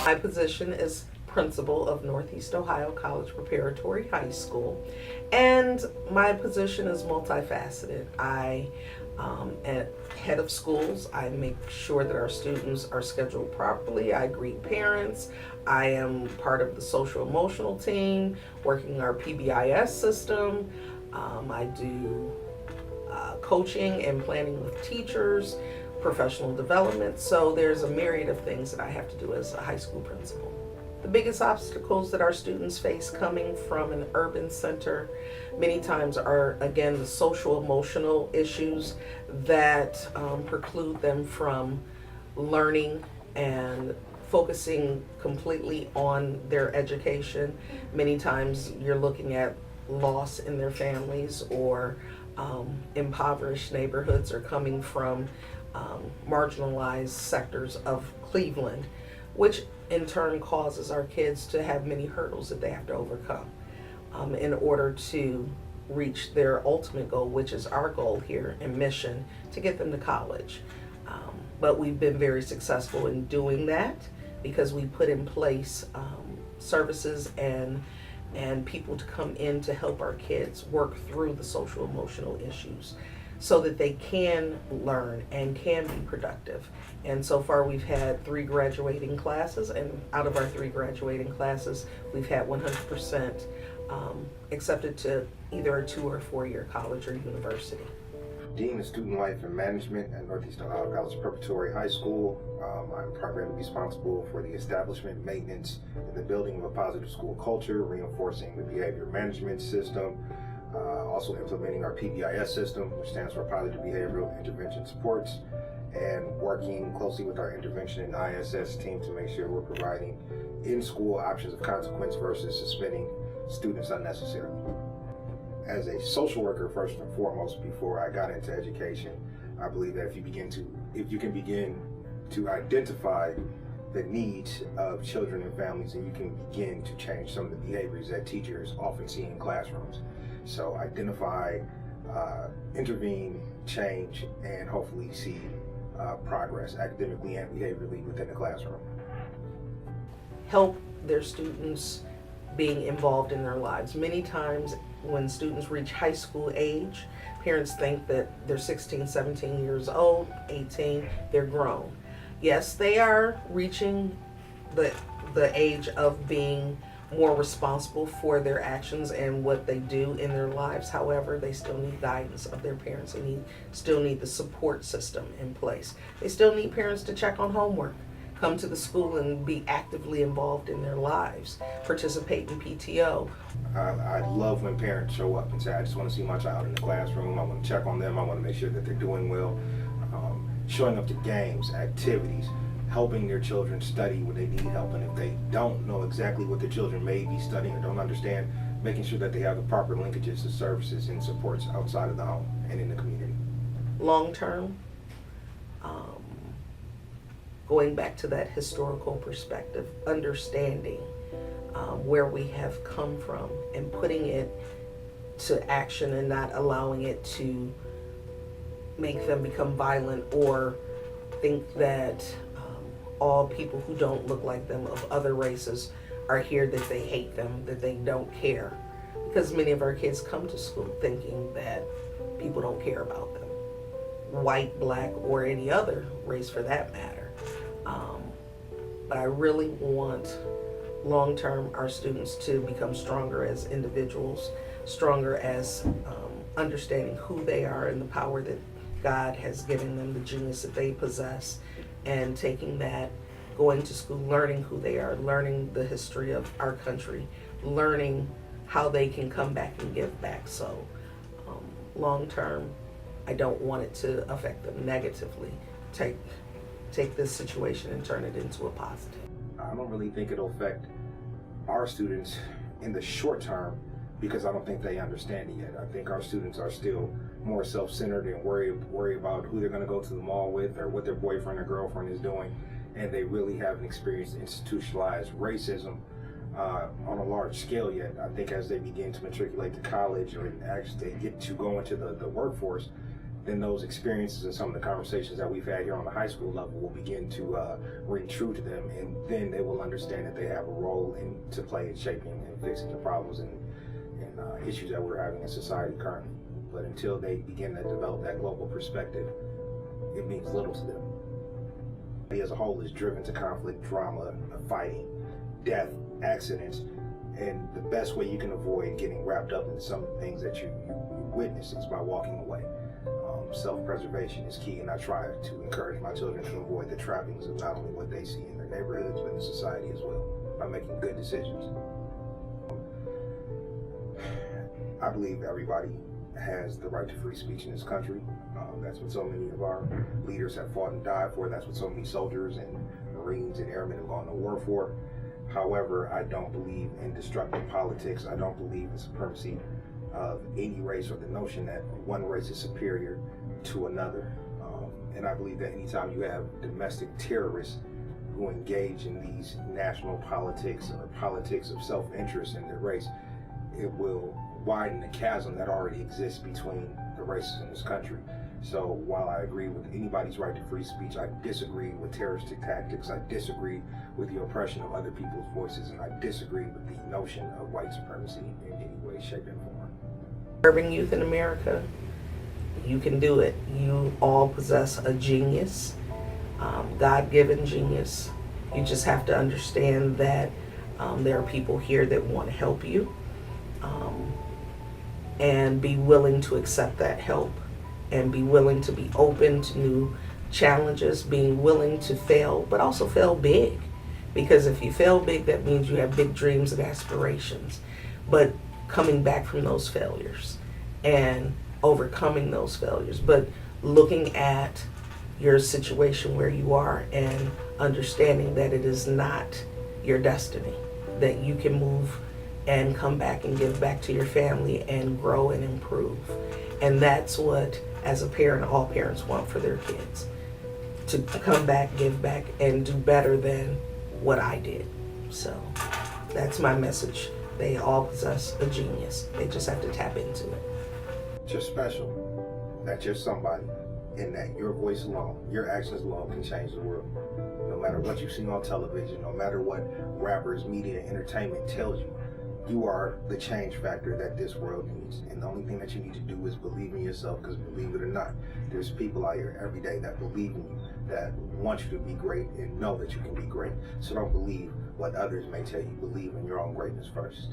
My position is principal of Northeast Ohio College Preparatory High School, and my position is multifaceted. I am head of schools. I make sure that our students are scheduled properly. I greet parents. I am part of the social emotional team, working our PBIS system. I do coaching and planning with teachers, professional development. So there's a myriad of things that I have to do as a high school principal. The biggest obstacles that our students face coming from an urban center many times are, again, the social emotional issues that preclude them from learning and focusing completely on their education. Many times you're looking at loss in their families, or impoverished neighborhoods, or coming from marginalized sectors of Cleveland, which in turn causes our kids to have many hurdles that they have to overcome in order to reach their ultimate goal, which is our goal here and mission, to get them to college. But we've been very successful in doing that because we put in place services and people to come in to help our kids work through the social emotional issues so that they can learn and can be productive. And so far we've had 3 graduating classes, and out of our 3 graduating classes, we've had 100% accepted to either a 2 or 4-year college or university. Dean of Student Life and Management at Northeast Ohio College Preparatory High School. I'm primarily responsible for the establishment, maintenance, and the building of a positive school culture, reinforcing the behavior management system, also implementing our PBIS system, which stands for Positive Behavioral Intervention Supports, and working closely with our intervention and ISS team to make sure we're providing in-school options of consequence versus suspending students unnecessarily. As a social worker, first and foremost, before I got into education, I believe that if you can begin to identify the needs of children and families, and you can begin to change some of the behaviors that teachers often see in classrooms. So identify, intervene, change, and hopefully see progress academically and behaviorally within the classroom. Help their students being involved in their lives. Many times when students reach high school age, parents think that they're 16, 17 years old, 18, they're grown. Yes, they are reaching the age of being more responsible for their actions and what they do in their lives. However, they still need guidance of their parents. They still need the support system in place. They still need parents to check on homework, come to the school and be actively involved in their lives, participate in PTO. I love when parents show up and say, I just want to see my child in the classroom, I want to check on them, I want to make sure that they're doing well. Showing up to games, activities, helping their children study when they need help, and if they don't know exactly what their children may be studying or don't understand, making sure that they have the proper linkages to services and supports outside of the home and in the community. Long term, going back to that historical perspective, understanding where we have come from and putting it to action and not allowing it to make them become violent or think that all people who don't look like them of other races are here, that they hate them, that they don't care. Because many of our kids come to school thinking that people don't care about them, white, black, or any other race for that matter. But I really want long-term our students to become stronger as individuals, stronger as understanding who they are and the power that God has given them, the genius that they possess, and taking that, going to school, learning who they are, learning the history of our country, learning how they can come back and give back. So long term, I don't want it to affect them negatively. Take this situation and turn it into a positive. I don't really think it'll affect our students in the short term because I don't think they understand it yet. I think our students are still more self-centered and worry about who they're going to go to the mall with or what their boyfriend or girlfriend is doing, and they really haven't experienced institutionalized racism on a large scale yet. I think as they begin to matriculate to college or actually get to go into the workforce, then those experiences and some of the conversations that we've had here on the high school level will begin to ring true to them, and then they will understand that they have a role to play in shaping and fixing the problems and issues that we're having in society currently. But until they begin to develop that global perspective, it means little to them. As a whole is driven to conflict, drama, fighting, death, accidents, and the best way you can avoid getting wrapped up in some things that you witness is by walking away. Self-preservation is key, and I try to encourage my children to avoid the trappings of not only what they see in their neighborhoods, but in society as well, by making good decisions. I believe everybody has the right to free speech in this country. That's what so many of our leaders have fought and died for. That's what so many soldiers and Marines and airmen have gone to war for. However, I don't believe in destructive politics. I don't believe in supremacy of any race or the notion that one race is superior to another. And I believe that anytime you have domestic terrorists who engage in these national politics or politics of self-interest in their race, it will widen the chasm that already exists between the races in this country. So while I agree with anybody's right to free speech, I disagree with terroristic tactics. I disagree with the oppression of other people's voices, and I disagree with the notion of white supremacy in any way, shape, and form. Serving youth in America, you can do it. You all possess a genius, God-given genius. You just have to understand that there are people here that want to help you, and be willing to accept that help, and be willing to be open to new challenges, being willing to fail, but also fail big. Because if you fail big, that means you have big dreams and aspirations. But coming back from those failures and overcoming those failures, but looking at your situation where you are and understanding that it is not your destiny, that you can move and come back and give back to your family and grow and improve. And that's what, as a parent, all parents want for their kids. To come back, give back, and do better than what I did. So that's my message. They all possess a genius. They just have to tap into it. You're special, that you're somebody, and that your voice alone, your actions alone can change the world. No matter what you see on television, no matter what rappers, media, entertainment tells you, you are the change factor that this world needs. And the only thing that you need to do is believe in yourself, because believe it or not, there's people out here every day that believe in you, that want you to be great and know that you can be great. So don't believe what others may tell you. Believe in your own greatness first.